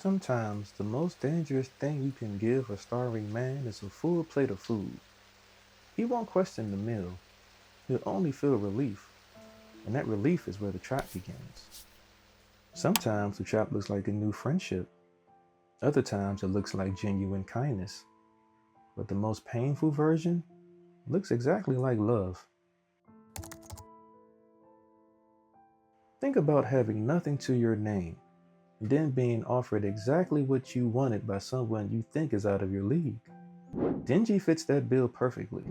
Sometimes the most dangerous thing you can give a starving man is a full plate of food. He won't question the meal, he'll only feel relief, and that relief is where the trap begins. Sometimes the trap looks like a new friendship, other times it looks like genuine kindness, but the most painful version looks exactly like love. Think about having nothing to your name, and then being offered exactly what you wanted by someone you think is out of your league. Denji fits that bill perfectly.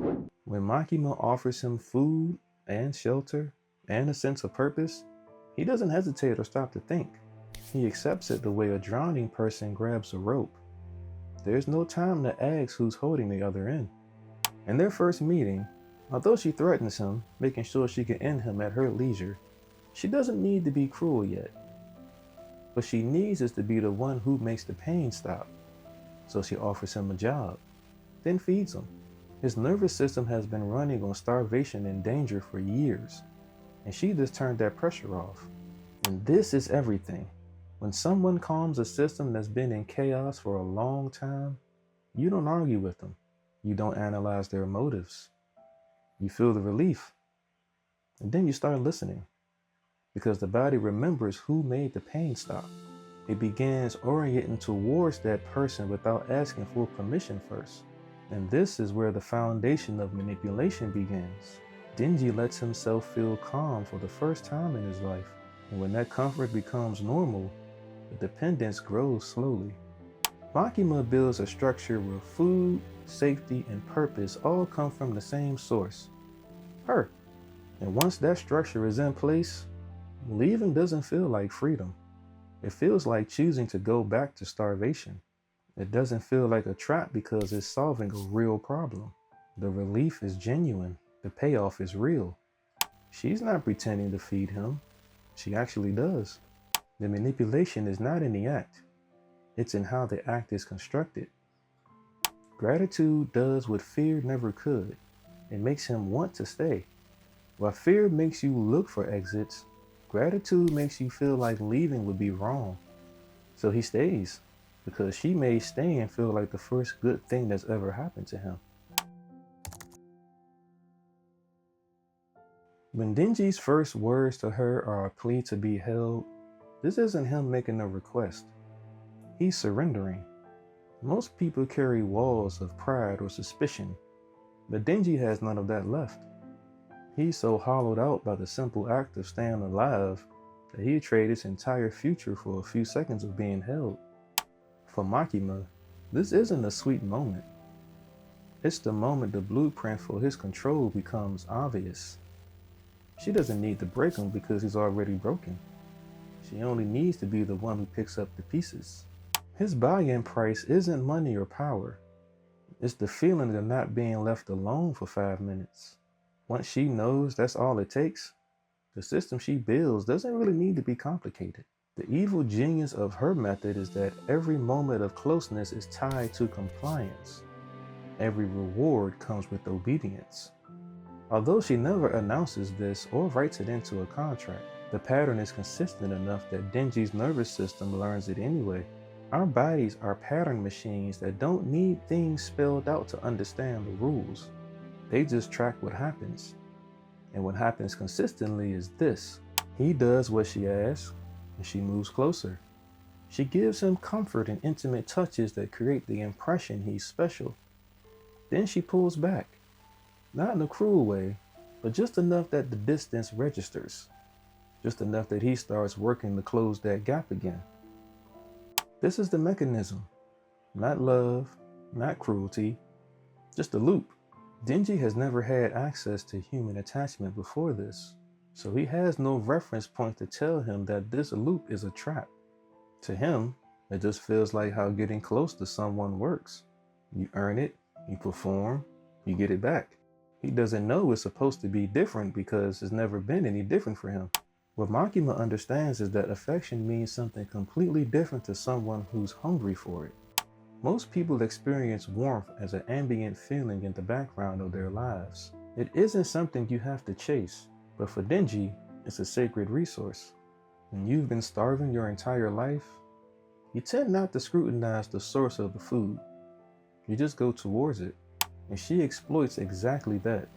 When Makima offers him food and shelter and a sense of purpose, he doesn't hesitate or stop to think. He accepts it the way a drowning person grabs a rope. There's no time to ask who's holding the other end. In their first meeting, although she threatens him, making sure she can end him at her leisure, she doesn't need to be cruel yet. What she needs is to be the one who makes the pain stop. So she offers him a job, then feeds him. His nervous system has been running on starvation and danger for years, and she just turned that pressure off. And this is everything. When someone calms a system that's been in chaos for a long time, you don't argue with them. You don't analyze their motives. You feel the relief. And then you start listening, because the body remembers who made the pain stop. It begins orienting towards that person without asking for permission first. And this is where the foundation of manipulation begins. Denji lets himself feel calm for the first time in his life. And when that comfort becomes normal, the dependence grows slowly. Makima builds a structure where food, safety, and purpose all come from the same source, her. And once that structure is in place, leaving doesn't feel like freedom. It feels like choosing to go back to starvation. It doesn't feel like a trap because it's solving a real problem. The relief is genuine. The payoff is real. She's not pretending to feed him. She actually does. The manipulation is not in the act. It's in how the act is constructed. Gratitude does what fear never could. It makes him want to stay. While fear makes you look for exits, gratitude makes you feel like leaving would be wrong. So he stays, because she made staying feel like the first good thing that's ever happened to him. When Denji's first words to her are a plea to be held, this isn't him making a request. He's surrendering. Most people carry walls of pride or suspicion, but Denji has none of that left. He's so hollowed out by the simple act of staying alive that he'd trade his entire future for a few seconds of being held. For Makima, this isn't a sweet moment. It's the moment the blueprint for his control becomes obvious. She doesn't need to break him because he's already broken. She only needs to be the one who picks up the pieces. His buy-in price isn't money or power. It's the feeling of not being left alone for 5 minutes. Once she knows that's all it takes, the system she builds doesn't really need to be complicated. The evil genius of her method is that every moment of closeness is tied to compliance. Every reward comes with obedience. Although she never announces this or writes it into a contract, the pattern is consistent enough that Denji's nervous system learns it anyway. Our bodies are pattern machines that don't need things spelled out to understand the rules. They just track what happens. And what happens consistently is this. He does what she asks, and she moves closer. She gives him comfort and intimate touches that create the impression he's special. Then she pulls back. Not in a cruel way, but just enough that the distance registers. Just enough that he starts working to close that gap again. This is the mechanism. Not love, not cruelty, just a loop. Denji has never had access to human attachment before this, so he has no reference point to tell him that this loop is a trap. To him, it just feels like how getting close to someone works. You earn it, you perform, you get it back. He doesn't know it's supposed to be different because it's never been any different for him. What Makima understands is that affection means something completely different to someone who's hungry for it. Most people experience warmth as an ambient feeling in the background of their lives. It isn't something you have to chase, but for Denji, it's a sacred resource. When you've been starving your entire life, You tend not to scrutinize the source of the food. You just go towards it, and she exploits exactly that.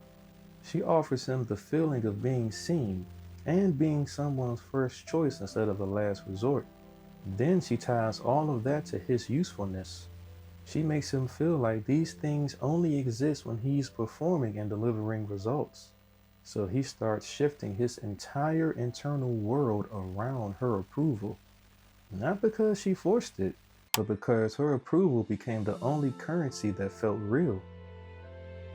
She offers him the feeling of being seen and being someone's first choice instead of a last resort. Then she ties all of that to his usefulness. She makes him feel like these things only exist when he's performing and delivering results. So he starts shifting his entire internal world around her approval. Not because she forced it, but because her approval became the only currency that felt real.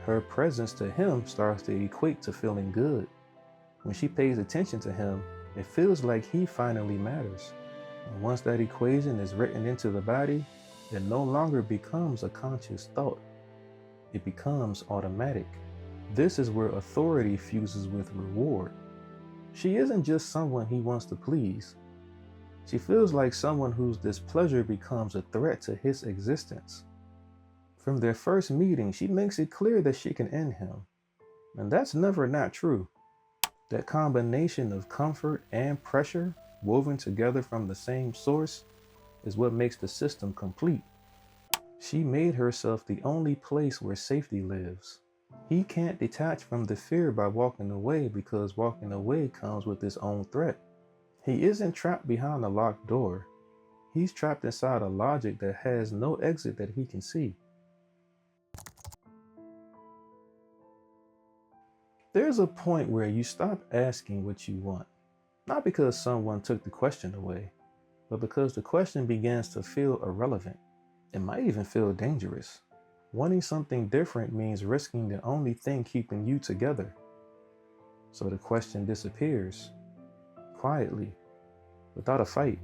Her presence to him starts to equate to feeling good. When she pays attention to him, it feels like he finally matters. And once that equation is written into the body, it no longer becomes a conscious thought. It becomes automatic. This is where authority fuses with reward. She isn't just someone he wants to please. She feels like someone whose displeasure becomes a threat to his existence. From their first meeting, she makes it clear that she can end him. And that's never not true. That combination of comfort and pressure woven together from the same source is what makes the system complete. She made herself the only place where safety lives. He can't detach from the fear by walking away because walking away comes with its own threat. He isn't trapped behind a locked door. He's trapped inside a logic that has no exit that he can see. There's a point where you stop asking what you want, not because someone took the question away, but because the question begins to feel irrelevant. It might even feel dangerous. Wanting something different means risking the only thing keeping you together. So the question disappears, quietly, without a fight.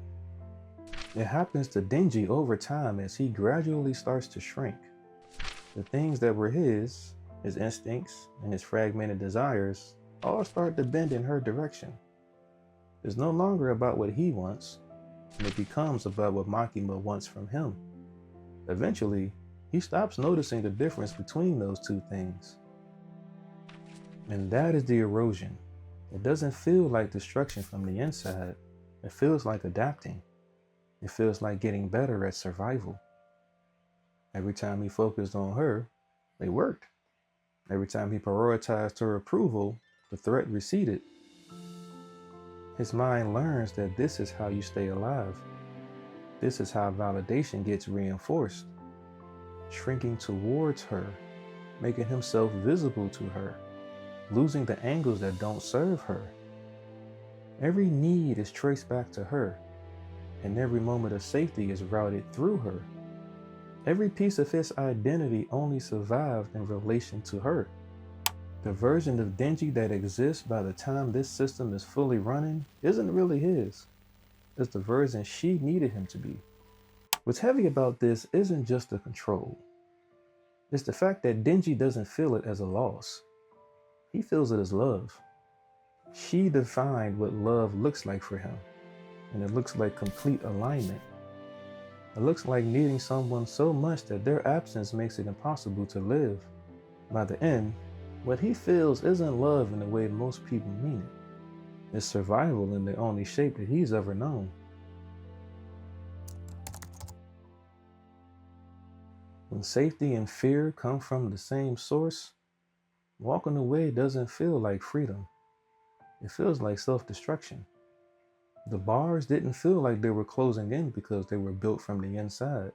It happens to Denji over time as he gradually starts to shrink. The things that were his instincts, and his fragmented desires all start to bend in her direction. It's no longer about what he wants, and it becomes about what Makima wants from him. Eventually, he stops noticing the difference between those two things. And that is the erosion. It doesn't feel like destruction from the inside. It feels like adapting. It feels like getting better at survival. Every time he focused on her, it worked. Every time he prioritized her approval, the threat receded. His mind learns that this is how you stay alive. This is how validation gets reinforced. Shrinking towards her, making himself visible to her, losing the angles that don't serve her. Every need is traced back to her, and every moment of safety is routed through her. Every piece of his identity only survived in relation to her. The version of Denji that exists by the time this system is fully running isn't really his. It's the version she needed him to be. What's heavy about this isn't just the control. It's the fact that Denji doesn't feel it as a loss. He feels it as love. She defined what love looks like for him, and it looks like complete alignment. It looks like needing someone so much that their absence makes it impossible to live. By the end, what he feels isn't love in the way most people mean it. It's survival in the only shape that he's ever known. When safety and fear come from the same source, walking away doesn't feel like freedom. It feels like self-destruction. The bars didn't feel like they were closing in because they were built from the inside.